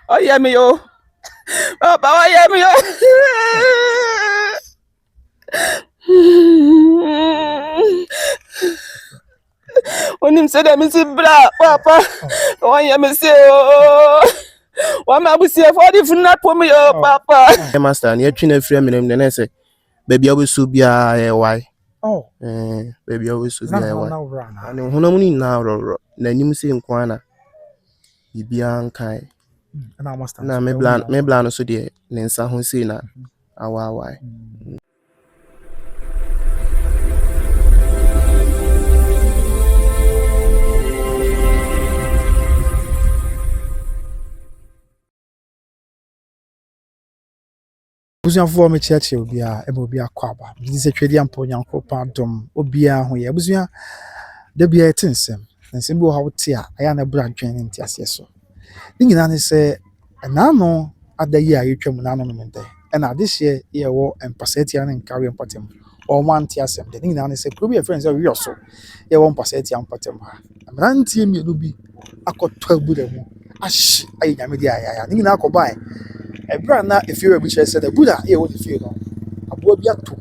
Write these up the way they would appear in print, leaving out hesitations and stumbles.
Oh yeah me yo. Papa oh yeah me yo. Onim say dem si bra papa. Oh yeah me say oh. Wa ma bu say for the funeral for me yo papa. Master na yɛtwe na frɛ menem na sɛ baabi a wobɛso biara yɛ wae. Baabi a wobɛso biara yɛ wae. Ane honam no nyinaa worɔworɔ. N'anim sɛ nko ara na biribiara nkae. Na me bla no so deɛ ne nsa ho sei na awae. Busuafo me cheche obia obi akwaba ndi se twedi ampo nyankopon adom obia ho ye busua da bia etinsem nsem bi wo ha wote a aya na bra dwen ne ntiase so ni nyina ne se naano adayi a yetwam naano no mende na adehye ye wo empasetia ne nkawe empatem o mo antiasem de ni nyina ne se probi e friends we yoso ye wo empasetia empatem ha mrantie mienu bi akoto abuda mu ahye ayi nyame di aya ni nyina akobai ebra na efiri bi chere the buddha e wo efiri no abo bi ato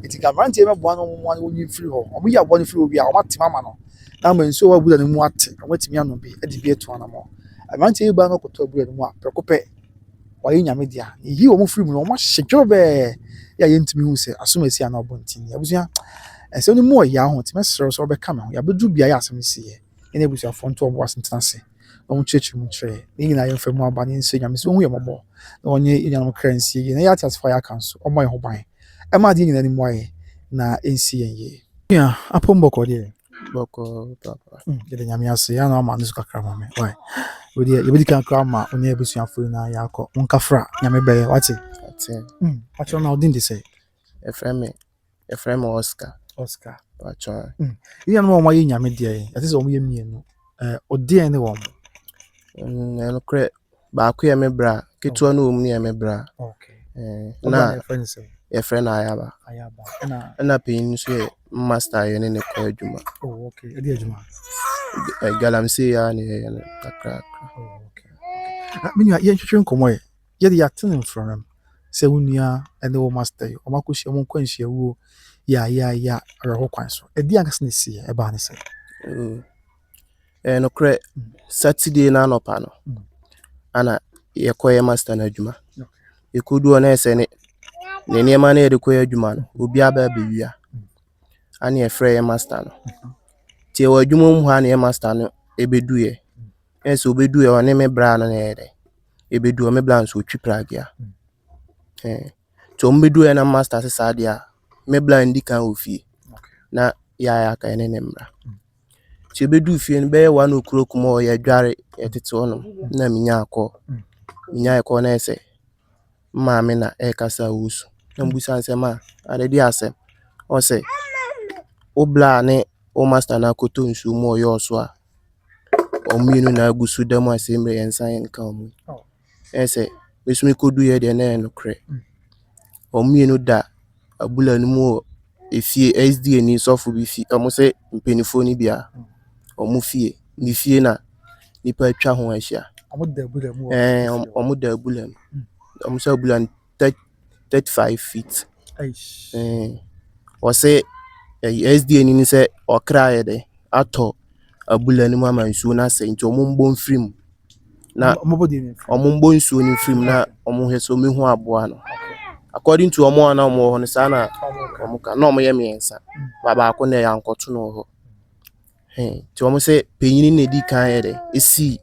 eti gamrantie me boa no mo an woni efiri ho omo ya boa no efiri obi a o matima ma no na manso wa buddha no mu ate o matimi anu bi e di bi eto ana mo gamrantie ba no koto buddha no mu a prekope wa yi nyame dia yi o mo firi mu no o ma hyedwo be ya yentimi hu se asomasi ana obontin abusua ese oni mo ya ho ti mesere so obeka me ho ya bedu bia ya asomasi ye ene abusua fo nto obo asentena se on chechi mu chere ni nyina yemfa mu aba ni nso nyame so hu ye mobo na onye inyanum currency ye na ya satisfy account o mo ye ho ban e ma di nyina ni mo aye na ensi ye ya apomboko de Bɔkɔ papa. de nyame ase ya na ama nso kakra ma me why we de ye bi kan kra ma onye abusuafo na ya akọ nkafra nyame beye wati Ate. pacho na odin de say Efrem Oscar. Pacho iya no mo ye nyame de ate so mo ye mienu odin ne wo mo No kre baako yɛ me bra. Ketewa no omu yɛ me bra. okay Na friends say yɛ frɛ na ayaba. Na panyin so yɛ master yɛ ne kɔ adwuma. Oh, okay. Edi adwuma. Galamsey ya ne yɛ no kakra. Oh, okay. Menya ye twetwe nkomo ye. Ye de yaten mfronam. Se wunua ene wo master. O makohia mo kwanhia wo ya reho kwan so. Edi ankas ne sie e ba ne se. No kre Saturday na anopa no. Ana yɛ kɔ yɛ master na adwuma. Ekodu na ɛsɛ ne nneɛma na yɛ de kɔ yɛ adwuma no. Obi aba bewia. Ana yɛ frɛ yɛ master no. Tie wa adwuma mu ha na yɛ master no ebedu ye. Ɛsɛ obedu ye ɔne me bra no na yɛ de. Ebedu me bra nso otwi pragia. To mbedu ye na master se saa de a me bra ndi kan ofie. Na ya ka ene ne mra. Ti ebedu fie no be ye wa no kurokum o ye dware etete ono na minya akọ. Minya akọ na ese maame na e kasa wusu. Na mbusa nsem a adedi asem. O se obla ne o master na koto nsu mu oyo so a omienu na agusu da mu asemre yensan yenka omu. Ese mesumi kodu ye de na enokre. Omienu da abula no mu efie SDA ni sofo bi fi omo se mpenifo ni bia omu fie ni fie na nipa atwa ho ahia Omo da abula mu omo da abula mu omo se abula 35 feet o se SDA ni se okra ye de ato abula ni mu amansu na se nti omo mbo mfrim na omo mbo nsu ni mfrim na omo hweso mehu aboa no according to omo na omo ho ne sa na omo ka na omo ye miensa baba ko na ya nkoto no ho ti omo se penyini na di kan ye de esi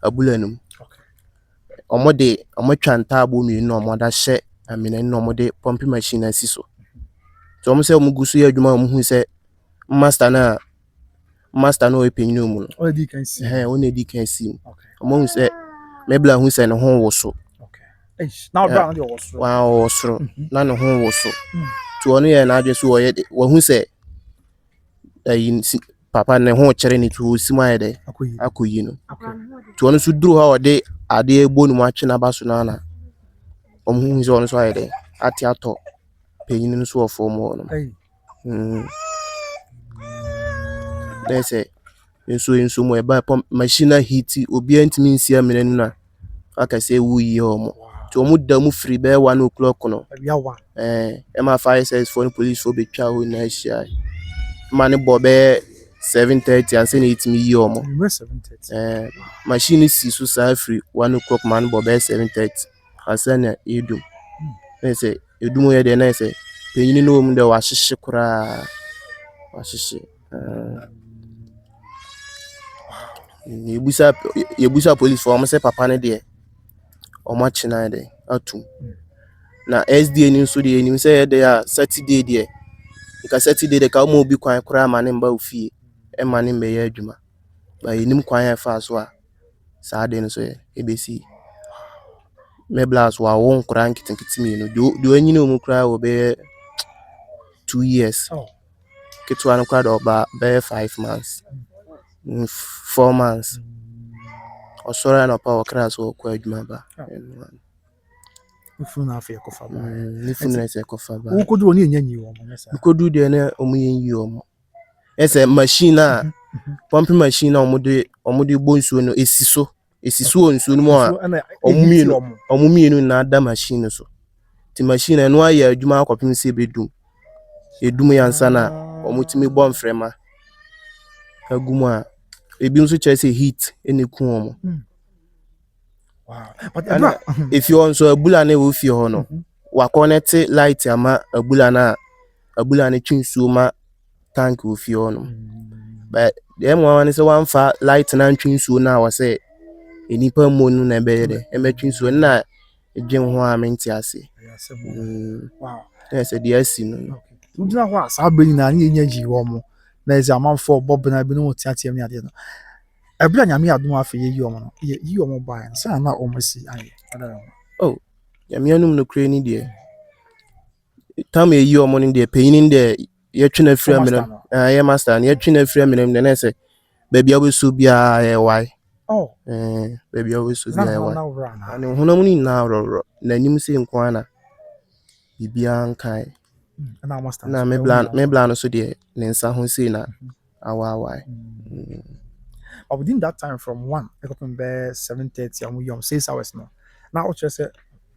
abula num omo de omo twanta abo mi no omo da hye amena no omo de pumping machine asi so ti omo se omo gusu ye adwuma omo hu se master no e penyini omu no o di kan si o na di kan si omo hu se mebla hu se ne ho wo so now brown dey was wa osoro na ne ho wo so ti ono ye na adwe so wo ye de wo hu se papa ne ho kere ni tu osima ye de akoyi no ti ono so duru ha o de ade egbo nu atwe na baso na na omo hu se ono so ye de ati ato penyini no so ofo mo no They say nso mo e ba machine heat obi antimi nsia mene na aka sɛ wuyi ɔmo nti ɔmo da mu firi bɛyɛ 1 o'clock no ɛma fire service for police for betwa hɔ na ahyia ma ne bɔ bɛyɛ 7:30 ansa na ɛtumi yi ɔmo machine si so saa firi 1 o'clock ma ne bɔ bɛyɛ 7:30 ansa na ɛdum na sɛ ɛdum yɛ deɛ na sɛ panyin no wɔ mu dɛ wahyehye koraa wahyehye yɛbusa police for ɔmo sɛ papa no deɛ ɔmo akyena deɛ atum na SDA ni nso deɛ nim sɛ yɛde a Saturday deɛ nka Saturday deɛ ka ɔmo obi kwan koraa ma ne mba ofie ɛma ne mbɛyɛ adwuma ba yɛnim kwan yɛ fa so a saa de no so yɛ ebesi meblas wa wo nkora nketenkete mienu de ɔnyine ɔmo koraa wɔ bɛyɛ 2 years ketewa no koraa de ɔba bɛyɛ 5 months 4 months ɔsɔre na ɔpa ɔkra so ɔkɔ adwuma ba Ifunu na afɛ kɔfa ba. Ifunu na sɛ kɔfa ba. Ukodu oni enyanyi wo mo nesa. Ukodu de na ɔmo yenyi ɔmo. Ɛsɛ machine a pumping machine a ɔmo de bɔ nsuo no esi so wɔ nsuo no mu a ɔmo mienu na ada machine so. Ti machine no ayɛ adwuma akɔpem sɛ bedum. Edum yansa na ɔmo timi bɔ mfrema. Agum a ebi nso kyerɛ sɛ heat ene ku ɔmo. Wow. If you want so abula na wo fie ho no wa connect light ama abula na twin so ma tank wo fie ho no but dem one say one fa light na twin so na wa say enipa mo no na be ye e twin so na edwen ho a menti ase wow yes e dey asi no udina ho a sa beni na ne enyaji wo mo na ezi amanfo bob na bi no tiatia mi ade no Ebra nyame adom afa yi omo no yi omo ba nsa na omo si aye oh nyame anum no kre ni de tam yi omo no de panyin de ye twena firi amena ye master na ye twena firi amena de na se ba bia obeso bia ye wai oh ba bia obeso bia ye wai ani honam ni na roro na nim se nkwa na bibia nkai na master na me bla no so de ne nsa ho sei na awawai But within that time from 1 I got from 7:30 and we 6 hours no. Now what you say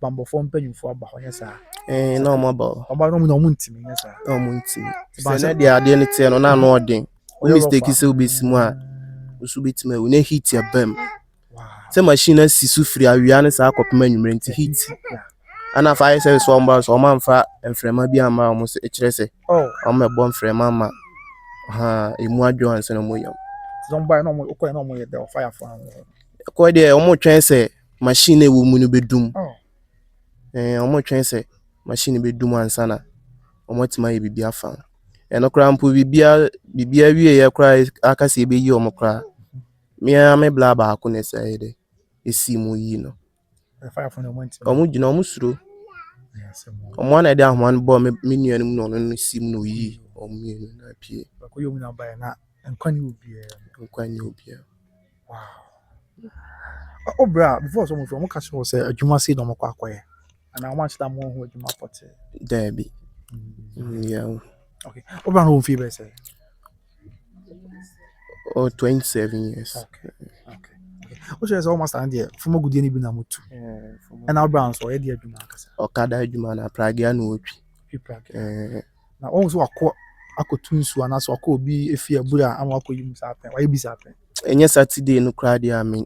bambo phone pay you for aba ho yes sir. No more about. Aba no no muntimi yes sir. No muntimi. Say na dey ade ne tie no na no odin. O mistake say obesimu a usu betima we na heat ya bam. Wow. Say machine na sisu free awia ne sa akopem anwumre nti heat. Ana fire service one bar so man fa enfrema bi ama o mo se kire say. Oh, o me bo enfrema ma. Emu adwo anse na mo yam. Somebody no more okay no more the fire for. Ko dey o mo twen say machine e wo mu no bedum. O mo twen say machine bedum ansa na o mo tima ye bibia fa. No krampo bibia wie ye kra aka se be yi o mo kra. Me bla ba ko ne say de. Esi mu yi no. The fire for no moment. O mo gina o mo suro. Yes, o mo na dey ahwan bo me nuanu mu no sim no yi o mo yi na pie. Ko yo mu na ba na nkwani obi wow obra before so mo catch was say adwuma say no mo kwakoye and I want that more ho adwuma pote there be yeah okay obra no feel be say 27 years okay what you say almost and there from good ni bi na motu and obra so e dey adwuma akasa okada adwuma na pragia na otwi na won so akotunsu anaso akọ obi efi abura ama akoyi musa pen why bi sa pen enye Saturday no kra dia me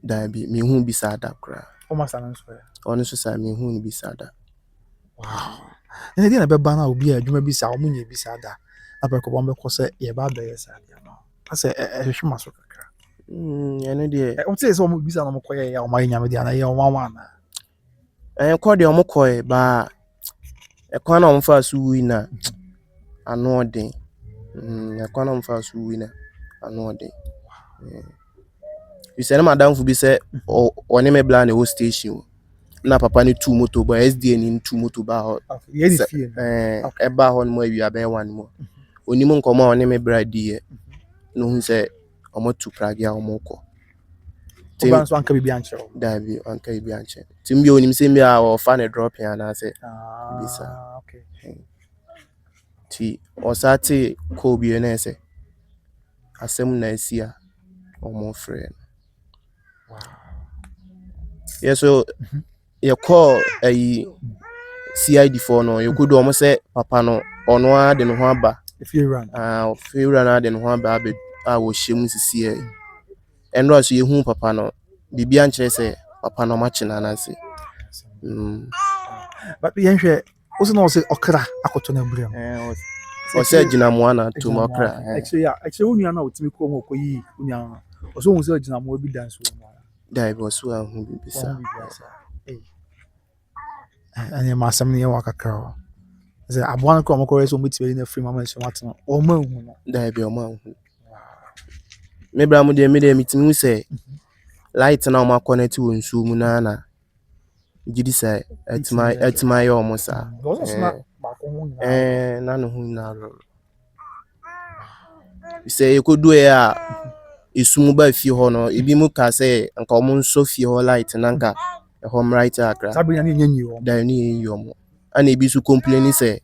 da bi me hu bi sa da kra o ma sanan so ono so sa me hu ni bi sa da wow ene dia na be ba na obi adwuma bi sa o munye bi sa da apeko bo be ko se ye ba da ye sa dia no ase hwehwe maso kakra ene dia o tse so mo bi sa no mo koye ya o ma nyame dia na ye o ma na ko de o mo koye ba e kwa na o mfa so wi na ano odin akwana mfa so wi na ano odin you say na madam fu bi say oni me bla na wo station na papa ni 2 moto ba SDA ni 2 moto ba ho ye di fie e ba ho no awia ba 1 mo oni mo nkomo oni me bra di ye no hu say omo tu pragia omo ko Oban so anka bibi anche da bi anka bibi anche timbi oni mi say mi a o fa na drop ya na say bisa okay ti osati ko bi na ese asem na asia omo frɛ wow Yeah, so you call a CID for no, you could almost say papa no or no ad and wamba. If you run. If you run out and wamba, I will shame to see. And also you whom papa no, Bibian say papa no matching and I say. But the answer also no say okra akoto na brim. Or said Jinamuana to Mokra. Actually, when you are now with me, come up with you. Also, we say Jinamu be dance with me. That was well who be beside. And your master near Waka Crow. The Abuana come across so much in the free moment, so much or more. That be a man. Maybe I'm the media meeting we say light and my connect to and so munana. Did you say at my almost none who now. You say you could do a sumuba if you honor, if you muka say, and common Sophie or light and anchor, a home writer, Sabrina, you more. And it be so complaining say,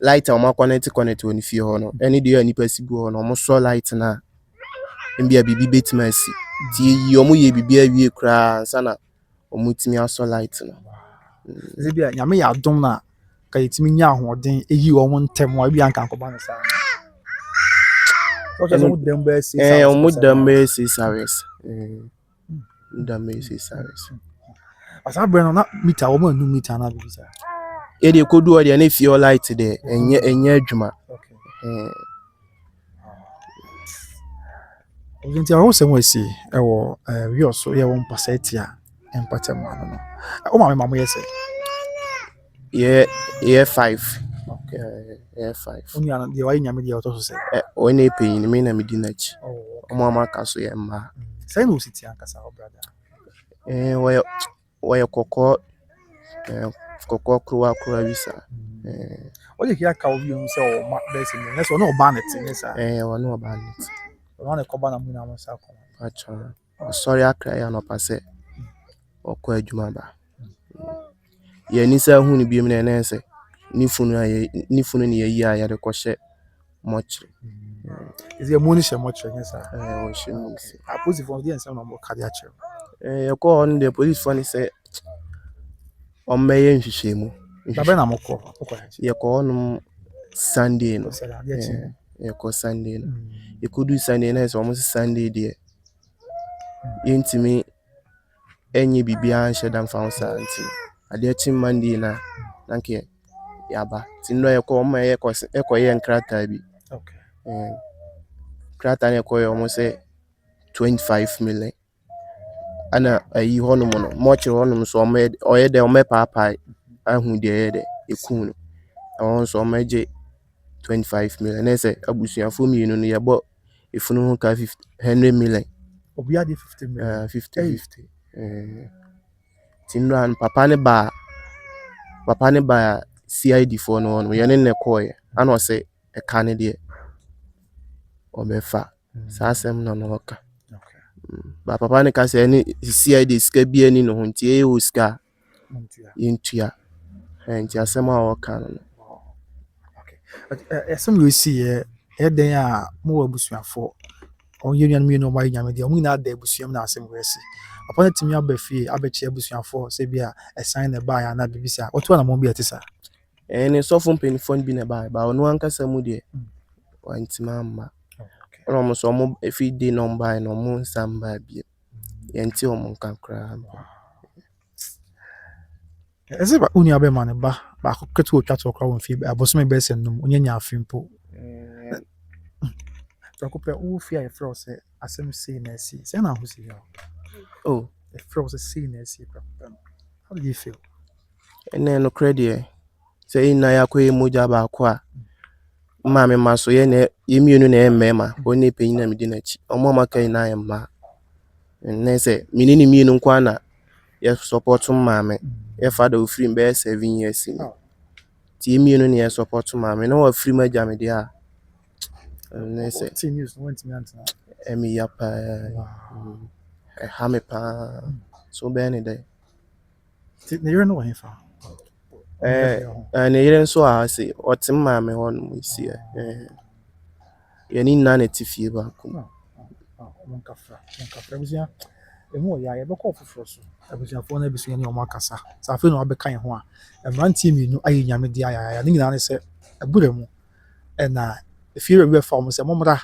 light or more connect to any fear honor, any day any possible honor, almost so light na. And be a baby bit mercy. Tea, your muy be a cry, sana, or mutimi also light. Zibia, Yami, I don't know. It's me now, or then you won't tell me we can't come on. Almost them best service. The Macy service. As I burn on that meter, woman, no meter, and You could do it if you're light today, and yet, Juma. Nti a wose we si we also ye won paseti a empatem no o ma me mamo yese yeah 5 okay yeah 5 oni an de wa nyame de oto so se when e pay ni me na me di na chi o ma ka so ye ma say no siti an kasa o brother we kokko kruwa visa o je kia ka obi on se o ma be se ni so no ba net ni sa wa no ba net o na ko ba na mu na mo sa ko acha sorry akra ya no pase okọ adwuma ba ye ni sa hu ni bi me na ense ni funu ni yayi a ya de ko hye mochre is your money share much again sir o hye mu si a positive for the answer no mo ka dia chere ye ko on the police phone say on meye nhwehwe mu ba na mo ko ye ko on Sunday no ye ko Sunday no ye ko do Sunday na so almost Sunday there yentimi enye bibia nhye dan fa unsa anti ade achi Monday na nanke yaba tinno ye ko ma ye ko ye nkrata bi okay krata ne ko ye almost 25 million ana ayi honum no mochi honum so oye de o me papa ahu de ye de ekun no so meje 25 million na say abusuafo mi no ye bo efunu ho ka 100 million obi ade 50 million 50 tinno an papa ne ba CID for no ye ne ko ye ana o say e ka ne de o be fa sa asem no ka ba papa ne ka say ni CID ska bia ni no ho ntie e o ska yentua nti asem a o ka no some we see den a mo abusuafo on union me no mai nyame de o na da abusuam na asem we see papa timi abafie abechi abusuafo se bia assign na ba ya na bibisa oto na mo bia tisa ni so fun penifon bi na ba onu ankasa mu de wantima amma ono mo so mo efi de number no mo nsamba bi yenti o mo kankra eze ba uni abe man ba ko ketu o twato kra won fi aboso me be sen num onye nya afimpo Jacob o fi a fro se asem sei na si se na ho si ya oh a fro se sei na si how do you feel no credit say na yakwe moja ba kwa ma me maso ye na yemienu na emema oni penyi na medi na chi omo maka na emma na say minini mienu nkwa na ye support mama ye father ofrim be 7 years ni ti yemienu na ye support mama na wa free maja me dia na say 10 years no went me antina emi yapa ha me pa so be ni dey ne yero no wa hifa na yere nso a se otim maame ho no isi ye ni na na tifie ba ko mon kafra bizia emu ya yɛbɛkɔ foforɔ so abusuafoɔ no abusua ne ɔmo akasa sɛ afei na wabɛka yɛn ho a mmeranteɛ mmienu ayɛ nyame de ayayaya ne nyinaa ne sɛ abura mu ɛna efie wura fa ɔmo sɛ mommra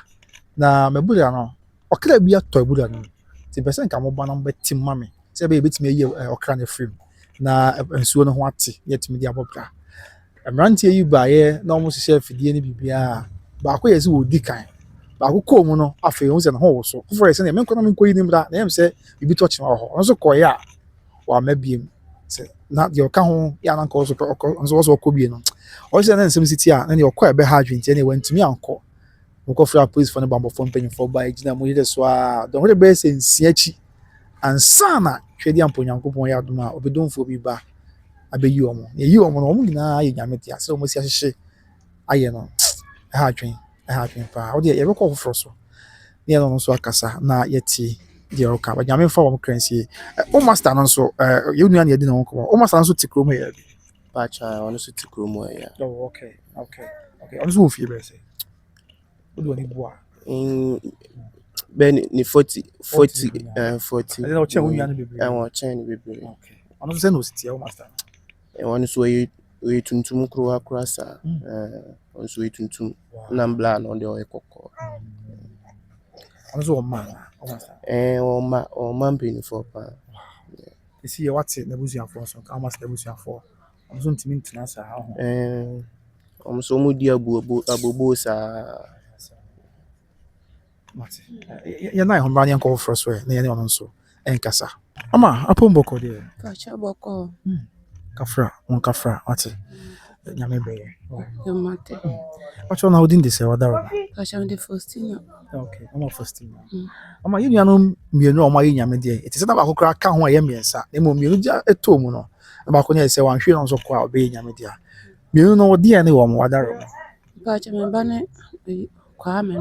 na mabura no ɔkra bi atɔ abura no mu nti pɛ sɛ nka moba na mobɛtim ma me sɛ ɛbɛyɛ bɛtumi ayi ɔkra no afiri mu na nsuo no ho ate yɛtumi de abɔ bra mmeranteɛ yi baeɛ na ɔmo hyehyɛ afidie no biribiara baako yɛ sɛ wɔdi kan baako kɔɔ mu no afei ɔmo sɛ ne ho wɔ so foforɔ yɛ sɛ neɛ menkɔ na menkɔ yi ne mmra na ɛyɛ sɛ biribi tɔ kyema wɔ hɔ ɔno nso kɔɔeɛ a wama biem sɛ na deɛ ɔka ho yɛ ananka ɔso pɛ ɔso wɔsɔ ɔkɔ bie no ɔhyɛ na nsɛm si ti a na deɛ ɔkɔ ɛbɛha adwene nti ɛna wantumi ankɔ mokɔfrɛ apolisifoɔ ne bambɔfoɔ mpanyinfoɔ baa gyina mu yɛ so a dɔn wɔde bɛyɛ sɛ nsia akyi ansa na twɛdi ampo Nyankopɔn yɛ adom a ɔbɛdomfoɔ bi ba abɛyi ɔmo na ɛyi ɔmo no ɔmo nyinaa ayɛ nyame dea sɛ ɔmo si ahyehyɛ ayɛ no ɛha adwene paa ɔde yɛbɛkɔ foforɔ so ne yɛn no nso akasa na yɛte deɛ ɔka ba nyame mfa wɔn kran sie o master no nso yɛn nua na yɛdi na wɔn kɔ o master nso te kurom yɛ bi Pacha ɔno nso te kurom hɔ yɛ. oh okay ɔno nso wɔ fie bɛyɛ sɛ wode wɔ ne bu a bɛn ne 40 ɛna ɔkyɛn wo nua no bebree ɛwɔ kyɛn ne bebree. okay ɔno nso sɛ na ɔsi tie o master Ɔno nso ɔyɛ tuntum kora saa ɔno nso ɔyɛ tuntum na mbla na ɔde ɔyɛ kɔkɔɔ. ɔno nso wɔ mma o master ɔma mpanyinfoɔ paa. esi yɛ wate n'abusuafoɔ so ka master n'abusuafoɔ ɔno nso ntumi ntena saa ho ɔmo nso ɔmo di abobo saa. mate yɛn na yɛn ho mmara ne yɛn nkɔ foforɔ so na yɛn ne ɔno nso ɛnkasa ama apɔmbɔkɔ deɛ Pacha boko kafra wate nyame bɛyɛ yomate. pacha na wodin de sɛ wadaro Pacha de Faustina. okay ama Faustina ama yɛn nuanom mmienu a ɔmo ayɛ nyame deɛ ɛte sɛ na baako koraa ka ho a ɛyɛ mmiɛnsa na mmom mmienu gya ɛtɔ mu no na baako no yɛ sɛ wanhwɛ no nso kɔ a ɔbɛyɛ nyame deɛ mmienu no wɔde yɛn ne wɔ mo wadaro Pacha me bane kwame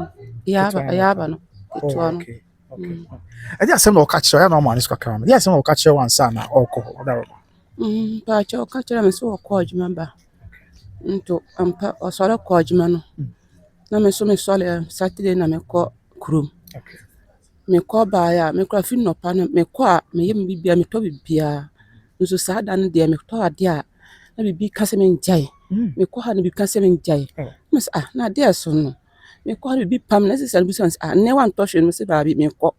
yaba no. Etwa no. okay ɛde asɛm na ɔka kyerɛ na ɔmo anis kakra no ɛde asɛm na ɔka kyerɛ wansa na ɔkɔ wadaro Pacha o ka kyerɛ me so kɔ adwuma ba. Nto ampa ɔsɔre kɔ adwuma no. Na me so me sɔle Saturday na me kɔ kurom. okay Me kɔ ba ya me kɔ fi nɔpa no me kɔ a me yɛ me bibia me tɔ bibia. Nso saa da no deɛ me tɔ ade a na bibi ka sɛ me ngyae. Me kɔ ha na bibi ka sɛ me ngyae. Me sɛ na ade so no. Me kɔ ha bibi pam na sɛ bibi sɛ ne wan tɔ hwɛ no sɛ baabi me kɔ.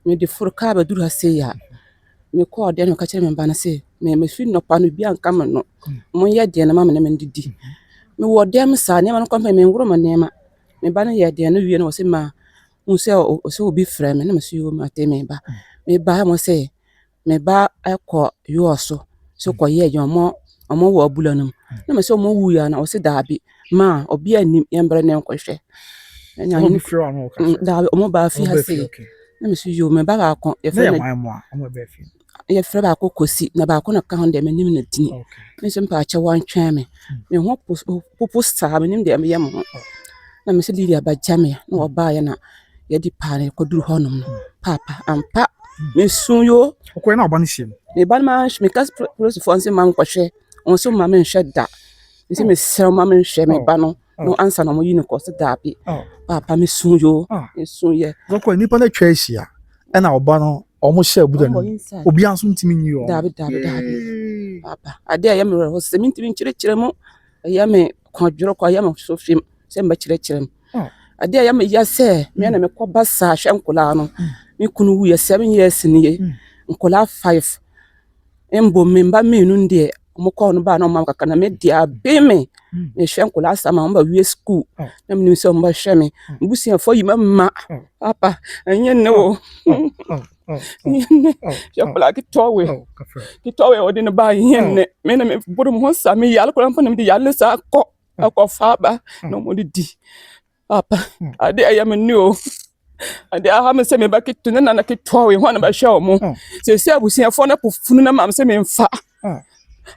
Me de foro ka ba duru ha sɛ ya. Me kɔ ɔde no ka kyerɛ me ba na sɛ me fi nɔpa no bi anka me no. Mo yɛ deɛ na ma me na me didi. Me wɔ dem saa ne ma no kɔmpa me ngoro ma ne ma. Me ba no yɛ deɛ no wie no sɛ ma mo sɛ o sɛ obi frɛ me na me so yo ma te me ba mo sɛ me ba akɔ yo so kɔ yɛ yɛ ɔmo wɔ abula no na me sɛ ɔmo wu ya na o sɛ daabi ma obi anim yɛ mbere ne nkɔhwɛ nya ɔmo firi ano ka daabi ɔmo ba fi ha sɛ na me so yo me ba ba kɔ yɛ frɛ na yɛ mo a ɔmo bɛ fi yɛ frɛ ba kɔ kosi na ba kɔ na ka ho de me nim na dini me so mpa akyɛ wan twɛn me ho popo saa me nim de me yɛ mo na me sɛ Lydia ba jame na ɔba yɛ na yɛ di pa ne kɔduru hɔ nom no papa ampa me sun yo ɔkɔ na ɔba ne hyɛ me ba ma me ka police fo nse ma nkɔhwɛ on so ma me nhwɛ da me sɛ me sɛ ma me nhwɛ me ba no no ansa na mo yi ne kɔ so da bi papa me sun yo me sun ye ɔkɔ nipa na twa ahyia ɛna ɔba no ɔmo hyɛ abuda no obi anso ntimi nyi ɔmo dabi papa ade ayɛ me rɔ sɛ me ntimi nkyerɛkyerɛ mu ayɛ me kɔdworo kɔ ayɛ me so fim sɛ mba kyerɛkyerɛ mu ade ayɛ me ya sɛ me na me kɔ ba sa hwɛ nkola no me kunu wu yɛ 7 years nie nkola 5 embo me mba me nu ndie mo kɔ no ba na mo kaka na me dia be me hwɛ nkola sama mo ba wie school na me nim sɛ mo ba hwɛ me mbusia fo yi ma papa enye ne wo ya pala ki towe odi ne ba yenne me na me bodo mo sa me yal ko lampo na me yal sa akɔ fa ba na mo di papa ade ayam ni o ade aha me se me ba kitu na na ki towe ho na ba hwɛ mo se abusia fo na pofunu na mam se me mfa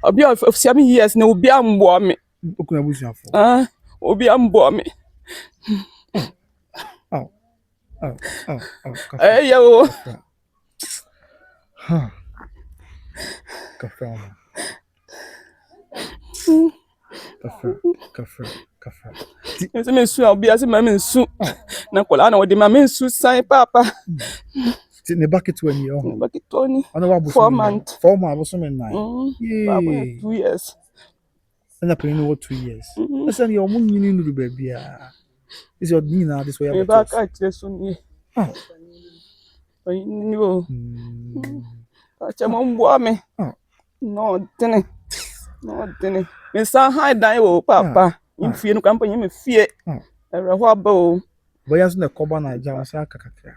obi of 7 years na obi ambo me okuna abusia fo obi ambo me yo kafra me su obi ase ma me su na kola na odi ma me su sai papa ne bucket when you ne ba ketewa ni. ono wa bu 4 months. 4 months bo so me nine Baako yɛ yeah 2 years. na pe no 2 years Mm. na say you omo nyini nuru ba bia is your nyina this way Me ba ka kyerɛ so nie. ah Oyi ni o. mm. Akyɛ mo mboa me. Ah. No dene. Me san han dan o papa. Mfie no kampa nyɛ me fie. Ah. Ɛwɛ hɔ aba o. Boya so na koba na ja sa kakakra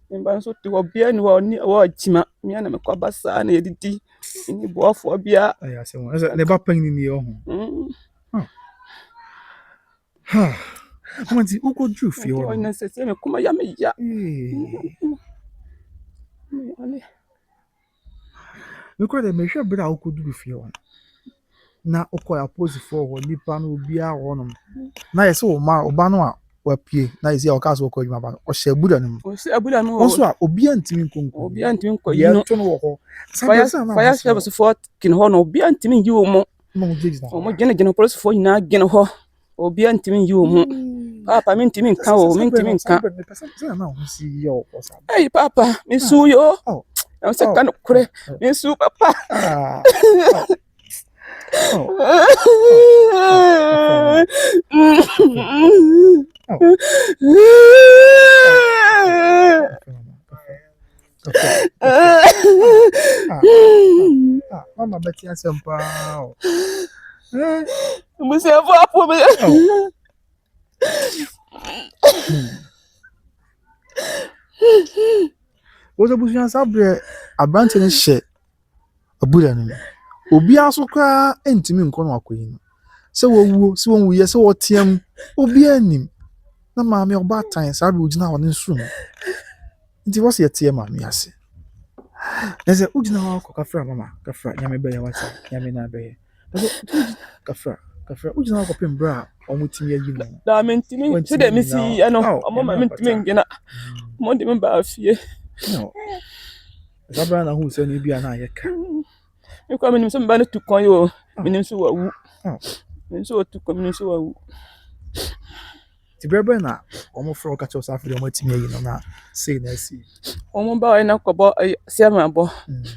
Me ba nso te hɔ bia ni hɔ ni wɔ akyima. Me na me kɔba saa na yɛdidi. Ni boafo bia. aya se mo ne ba pan ni ho ha amanti uko dru fie O ho na se me kuma ya me ya. me ko de me hwe bra uko dru fie ho na uko ya pose for ho nipa no obi a ho no na yesi o ma oba no a wapie na yesi o ka so ko djuma ba o hye abula no O se abula no. Onso a obi antimi nkonko Obi antimi nkɔ ye yi. to no wo ho Fire service for kin hɔ no obi antimi yi wo mo. no jeji na O mo gene police fo nyina gene hɔ. Obi antimi yi wo mo. Papa me ntimi nka o, me ntimi nka. na ho si yo ko sa Hey papa, me su yo. Oh. Na se kan kure. Me su papa. ah mama beti asempa Musi afo apo me. Ozo busuan sabre abrante ne hye abura no obi aso kra entimi nko no akoyi no se wo wu ye se wo tiam obi anim na maame oba tan sabre ugina ho ne nsu no nti wo se ye tiam maame ase na se ugina ho kafra mama kafra nyame be ye wata nyame na be ye kafra ugina ho kopem bra omutimi ayi no Da me ntimi se de me si ya no omo ma me ntimi ngena. Mo de me ba afie. no sabra na hu se ni bia na ye ka Me kwa me nim se me ba no tukon yo. Me nim so wawu. Me so tukon me nim so wawu. ti brebe na omo fro ka cho safri omo timi ayi no na sei na si Omo ba na kobo se ma bo.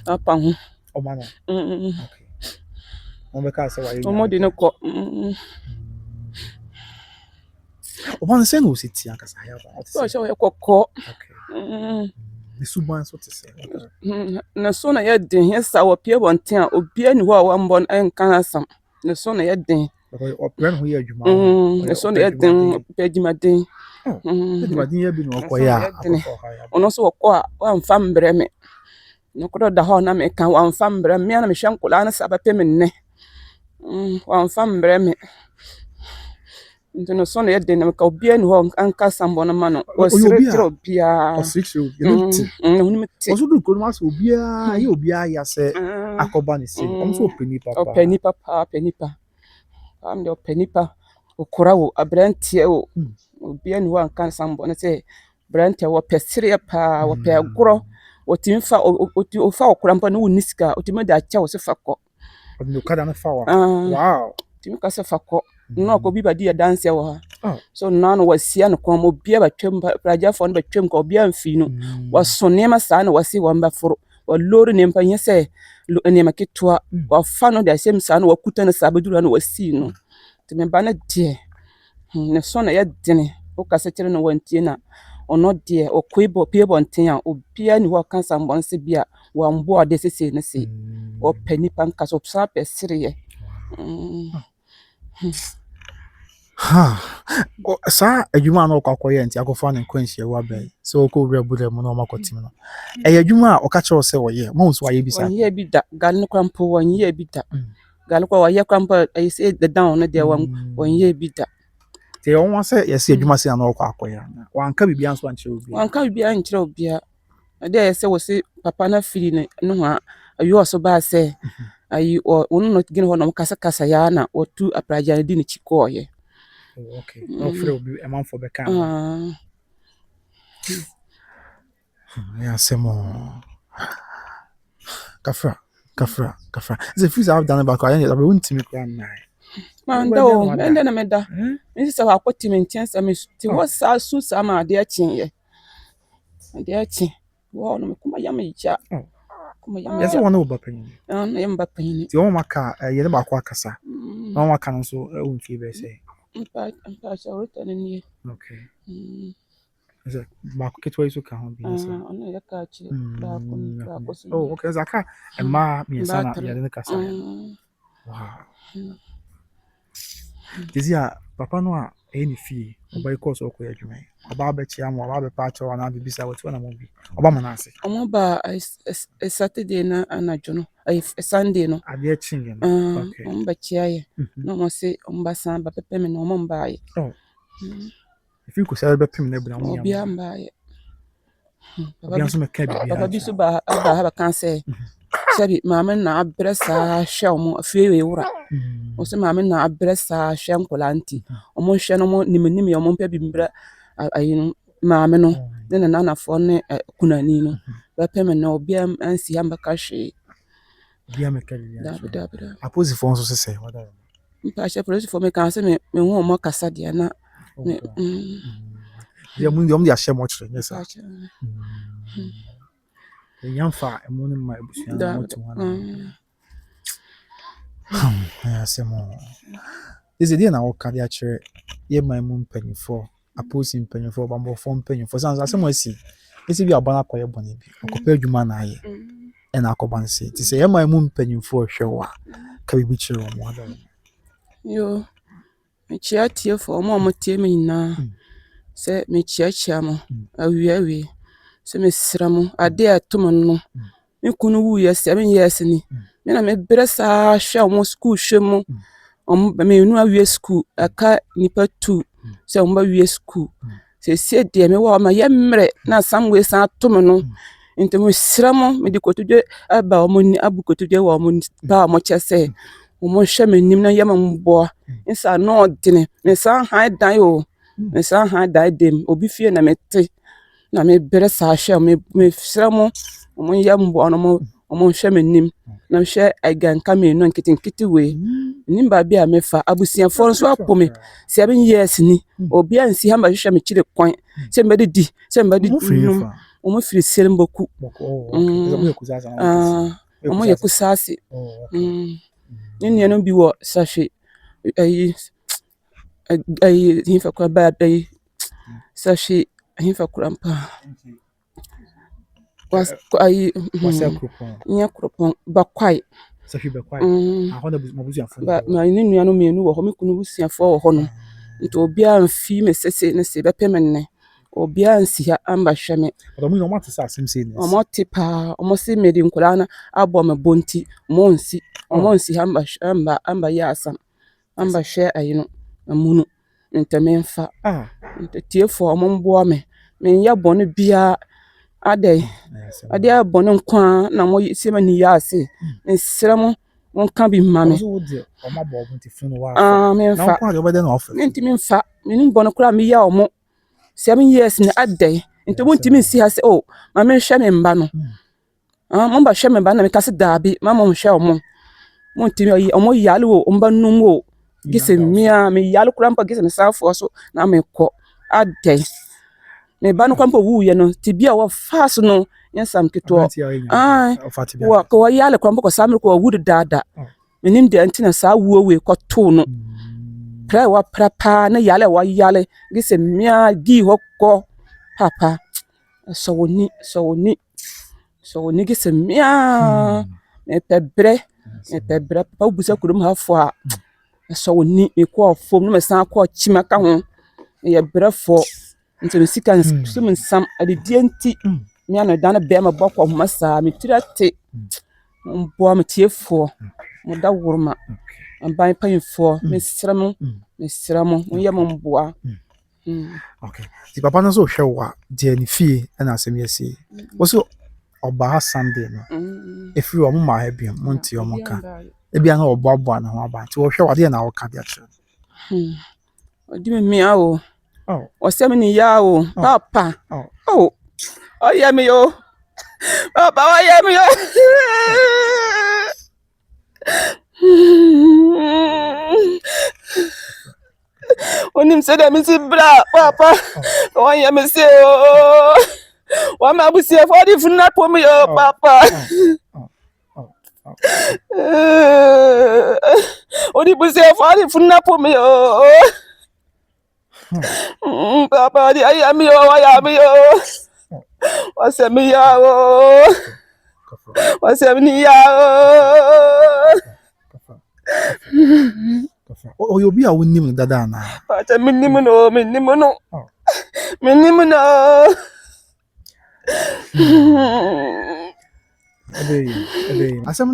Apa ho. omo na okay omo ka se wa yi Omo de no ko. omo na se no si ti aka sa ya ba So se we kokko. okay the suban so to say Na so na ye den ye sa wo pie bonten a obi ani ho a wa mbon enkan asam. Na so na ye den. because opren ho ye adwuma Na so na ye den pe adwuma den. adwuma din ye bi no ko ya akoko ha ya Ono so wo a wa mfa mbrɛ me. No ko da ho na me kan wa mfa mbrɛ me na me hwɛ nkola na sa ba pe me nne. Wa mfa mbrɛ me. Nti no so na ye den na ka obi ani ho anka sambo na ma no. Wo sire tro bia. o six you don't Hunu ti. oso du ko no aso obi a ye obi a ya se akoba ne se omo so openi papa Openi papa. Am de openi pa. Okora wo abrantie wo. Obi ani ho anka sambo na se brantie wo pesire pa wo pe agoro. Otimi fa ofa okora mpa no woni sika otimi da acha wo se fakọ. no kada na fa wa wow Timi ka se fakọ. No ko bi ba di dance wo ha. So na no wasia no ko mo bia ba twem praja fo no ba twem ko bia mfi no. Waso nema saa na wasi wo mba foro. Wa lori ne mpa nyese nema ketwa wa fa no da sem saa no wakuta no saa baduru no wasi no. Timi ba na die. Ne so na ye dene. O ka se kire no wantie na ono de okoibo pie bonten a obia ni ho kansa mbonse bia wa mbo ade sese ne se o pani panka so sa pesire ye sa adwuma na okwakoye nti akofa ne kwanhia wa bai so ko wura mu na makotim no adwuma a oka kyewo se wo ye mo so aye bisa ye bi da gal no kwampo won ye bi da gal kwa wa ye kwampo ay say the down no de won ye bi da te won se yesi adwuma se na okwakoye wanka bibia nso ankyere obi wanka bibia ankyere obi ade yesi wo se papa na firi ne no ha ayi oso ba se ayi onu no gine ho no kasa ya na otu apraja di ne chiko ye. Okay. No free obi e man for be kan. Ya semo. Kafra. Is a freeze I've done about I never won't me cry na. Man do, ende na meda. Nsi se wakoti me ntiansa me ti wo sa su sa ma ade achi ye. Ade achi. Wow, no kuma yamija. Kuma yamija. Yes, one over penny. Yamba penny. The one maka, you never quackasa. No one can also own fever say. I'm written in you. Okay. Is it market ways to come? On a catch. Oh, okay. Zaka and ma, me, son, Yalinaka. Wow. Is ya papa no a any fee or by course or queer you may. About bet you am or a patch or another beside what one movie. Obama Nancy. Omoba a Saturday na and a journal. A Sunday no. I dear chinging. Okay. Chia. No more say Ombasan, but payment no Mumbai. Oh. If you could celebrate him, never know. Be by Papa Bisuba, I have a cancer. Said it, Mamma, now bressa shell a few ora. Also, Mamma, now bressa sham colanti. Almost shanamo nimini or mompe bimbra. I Mamma no. Then another phone Kunanino. But payment no beam and see Ambakashi. I pose the phone to say, whatever. I shall produce for me cancer me won't mock a sadiana. The moon only a share much. Yes, sir. The young fat and moon in my bush. This is the now cardiac chair. Ye my moon penny for a posing penny for bamboo phone penny for some way see. This is your banner choir bonnet. I compared you man I and I come and say, to say, my moon penny for show. Can we be chill on one? Yo, me chia tie for mo tie me na. Se me chia mo awie se me sramo ade atom no me kunu wu ye 7 years ni me na me bresa hwa mo school hwemu me nu awie school aka nipa 2 se mo ba wie school se de me wa ma yemre na samwe san atom no nti mo sramo me di kotuje aba mo ni abu kotuje wa mo ba mo chese mo hwe me nim na yema mbo insa no dine me san han dan yo me san han dan dem obi fie na me te na me bere sa hwe me sramo mo yembo no mo hwe me nim na hwe aganka me no nkitinkiti we nim ba bia me fa abusia for so apo me 7 years ni obi ansi ha ba hwe me chire kwan se me di se me di mo firi selimboku mo yekusasi ni no bi wo sahwe ai hinfa kwa ba ai sahwe hinfa kurampa was ai nya kropon ba kwai sahwe ba kwai ahoda mo busia fo ba ma ni nua no menu wo ho me kunu busia fo wo ho no nto obi amfi me sese ne se be pemenne obi ansi ha amba hweme omo no mate sa asem sei ne omo tipa omo se medi nkola na abo me bonti monsi amba ya asam amba hwe ayino amunu ntemenfa ntiefo omo mbo me ya bonu bia ade bonu nkwa na mo sema ni ya ase nsramo won kan bi mame omo bo bonti funu wa menfa na nkwa de obede na offer nti menfa menim bonu kura me ya omo 7 years ni ade nti mo ntimi nsi ha se oh ma me hwe me mba no mo ba hwe me mba na me kase daabi ma mo hwe omo mo ntimi omo yale wo mba num wo gise mia me yale kura mpa gise me safo so na me ko ade me ba no kwampa wu ye no tibia wo fast no yensam keto wa ko yale kwampa ko samre ko wu dada menim de antina sa wu we ko to no pra wa prapa na yale wa yale gise mia gi hokko papa so woni gise mia me pebre papa busa kurum hafo a so woni me ko fom no me san ko chima ka ho ye brefo nti sika nsum nsam adedie nti mia no dan be ma bokko masa me tirate mbo me tiefo mo da wurma amban panfo me sramo mo ye mo mboa okay ti papa no so hwe wa de ni fie na asem yesi wo so oba Sunday no efiri o mo ma ha bia mo nti o mo ka ebia na oboabo na ho aba ti wo hwe wa de na wo ka dia kire odi me mia o o se me ni ya o papa o ye me yo papa o ye me yo onim se da mi si bra papa o ye me se o Wama abusia for the funa po me yo papa. Odi busia for the funa po me yo. Papa di ayami yo yo. Wasemi ya o. Wasemi ya o. Oh, you'll be a winning dada na. Pacha minimu no. Minimu no. Asem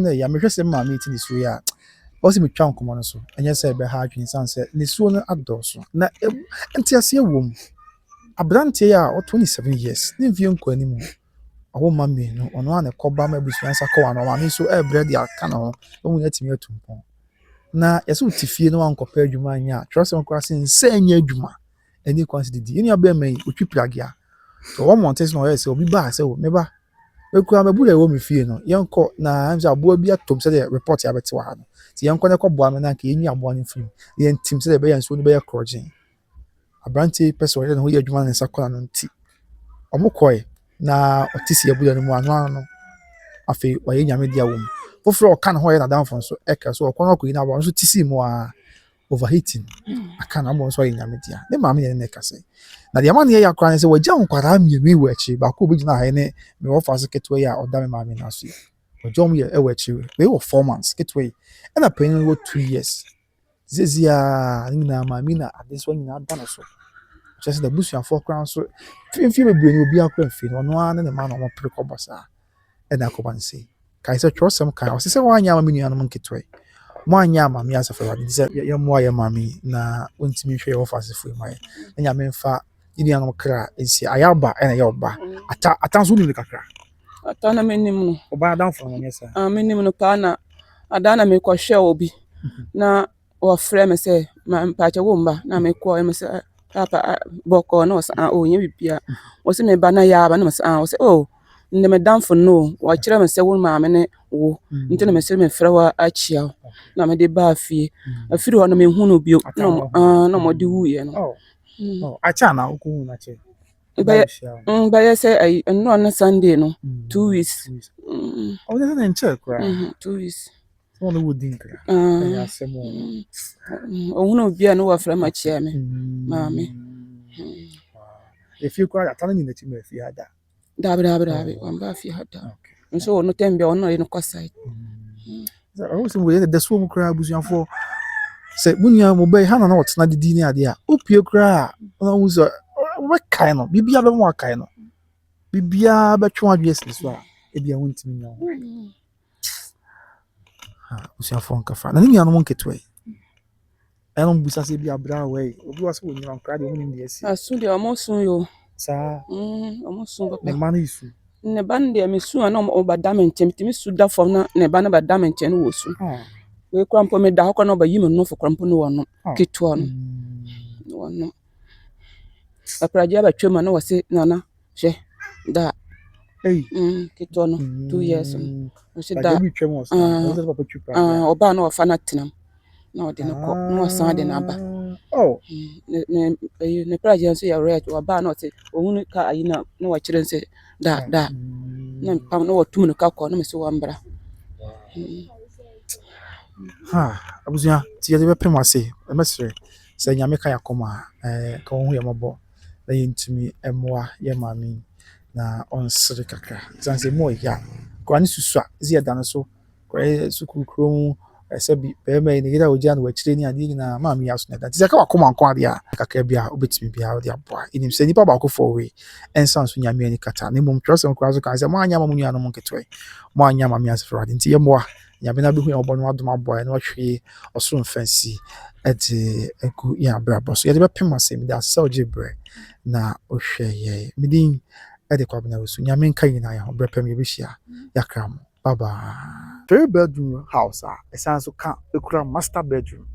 na ya me hwese ma me ti ni so ya o se me twa nkomo no so enye se be ha adwen san se ni so no adoso na enti ase wom abrante ya o 27 years ni mfie nko animu awo ma me no ono ana koba ma busuan sa ko ano ma me so e bread ya ka na ho o mu yatimi atumpon na yese utifie no ankopa adwuma anya trust nko ase nse anya adwuma eni kwanse didi eni aba mai otwipragia so one month no yese obi ba se o me ba ekura mabule wo me fie no yenko na amza abo bi atom se de report ya beti wa ha no ti yenko ne ko boa me na ka enyi abo ne film yen tim se de be yanso ne be yakrojin abranti person no ye adwuma ne sakona no nti omokoy na otisi abule no mu anu no afi waye nyame dia wo foforo o kan ho ye na danfo so eka so okono ko ina abo so tisi mu a overheating aka na abo so ye nyame dia ne maame ne ne kase na dia man ye yakra ne se wagya nkwara mienu we achi ba ko obi gina ha ne me wo fa so ketwe ya oda me maame na so wagya mu ye e we achi we wo 4 months ketwe e na penin wo 2 years zezia ni na maame na ades wani na da na so just the bush for crown so fi bebre ni obi akwa fi no no ana ne ma no mo preko basa e na ko ban se kai se trosem kai o se wanya ma menu anu nketwe mo anya ma mi asafa wa dise ye mo ya mami na ontimi hwe wo fa se fu mai nya me mfa ini anu kra ensi ayaba e na ye oba ata so ni kakra Ata na menim no. oba dan fo no nyesa Menim no pa na ada na me ko hwe obi na o frɛ me se ma mpacha wo mba na me ko me se papa boko no sa o nya bibia o se me ba na ya ba na me se o se o nde me danfo no wa kire me se wo maame ne wo nti na me se me frɛ wa achia na me de ba afie afiri ho na me hu no bio na mo de wu ye no acha na oku na che ba ye se ai no na Sunday no 2 weeks o de na nche kra 2 weeks so no wudin kra ya semo o hu no bia no wa frɛ ma chia me maame if you kra ata ni na chi me fi ada dabe wamba fi hada nso no tembe ono no kwasai I was with the swim crab buzianfo say munya mo be ha na na otna didi ni ade a opie kra na wuzo we kai no bibia be mo kai no bibia be twa adwes so a e bia wontimi nya ha buzianfo nkafa na ni anu mo nketwe eno busa se bia bra we obi was wo nyira nkra de wo ni esi asu de omosun yo sa omosun papa ne manu isu ne bande me su ana o badam ntem timi su da fom na ne ba na badam ntem no wo su we krampo me da hokọ na ba yime no fo krampo no wono keto no wono apraje ba twema na wose nana hwe da keto no 2 years no se da oba na ofa na tenam na ode no ko na wasan de na ba ne praje so ya right oba na ote ohunu ka ayina na wa kire nse da na pam na watum no ka ko na me so wambra abuzia ti ye be pem ase emesre se nyame ka yakoma ka wo hu ye mabo na yentimi emoa ye mami na onsere kakra zanse mo ya kwani susua zi eda no so kwa sukukro esebi be me ni gida oja no wachire ni adi na mami ya so na ti se ka wakoma nko ade a kakra bia obetimi bia ode aboa inim se nipa ba ko for we ensan so nyame ani kata na mum trust nko azo kan se mo anya mamu anu mo nketwe mo anya mami asefra ade nti ye moa nyame na behu ya obo no adom aboa na wahwe osoro mfansi ede eku ya brabo so ye de be pem asem da se oje bre na ohwe ye midin ede kwa bna wusu nyame nka nyina ya bre pem ye behia yakram baba 3 bedroom house esanso ka ekura master bedroom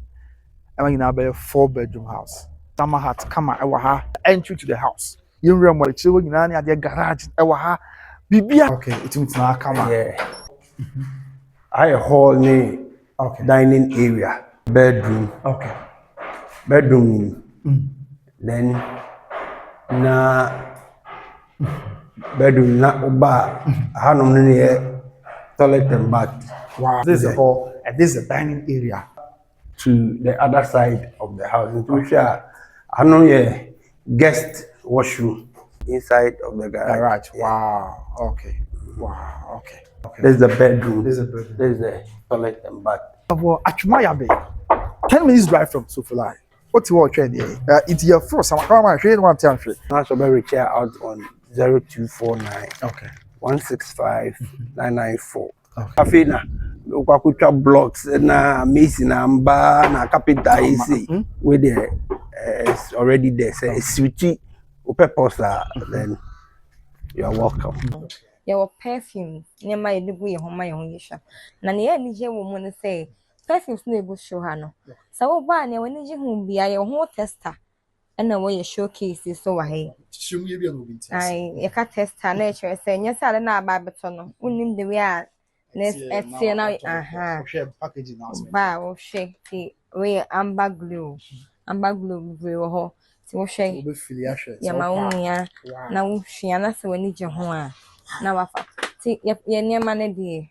ema nyina be 4 bedroom house summer hat kama ewa ha entry to the house yinre mo chiwo nyina na ade garage ewa ha bibia okay itimtina kama I hall ni dining area, bedroom. okay Bedroom. Then na bedroom na oba hanom no ne toilet and bath. Wow. This is the hall, and this is the dining area. To the other side of the house. Into share, I know guest washroom inside of the garage. Garage. Wow. Okay. Wow. Okay. Okay. This is the bedroom. This is the bedroom. This is the toilet and bath. Well, Achumayabe, 10 minutes drive from Sofalai. What's your trade here? It's your first. I'm going to one time. Now, so very chair out on 0249 Okay. 165 994. Okay. Afina, ukwakucha blocks na mason na amba na carpenter easy where there is already there. Say switchy upeposa, then you are welcome. Your perfume, near my degree, home my own yisha. Nani, any here woman say, perfumes no show hano. So, by near when you be a whole tester, and away a showcase is so I. A cat tester nature saying, yes, I don't know about Batono. Wouldn't the way I see now, aha. Packaging Bow shake the way amber glue ho. So shake Yamaunia. Now she and us when you home. Now, see, your near money, dear.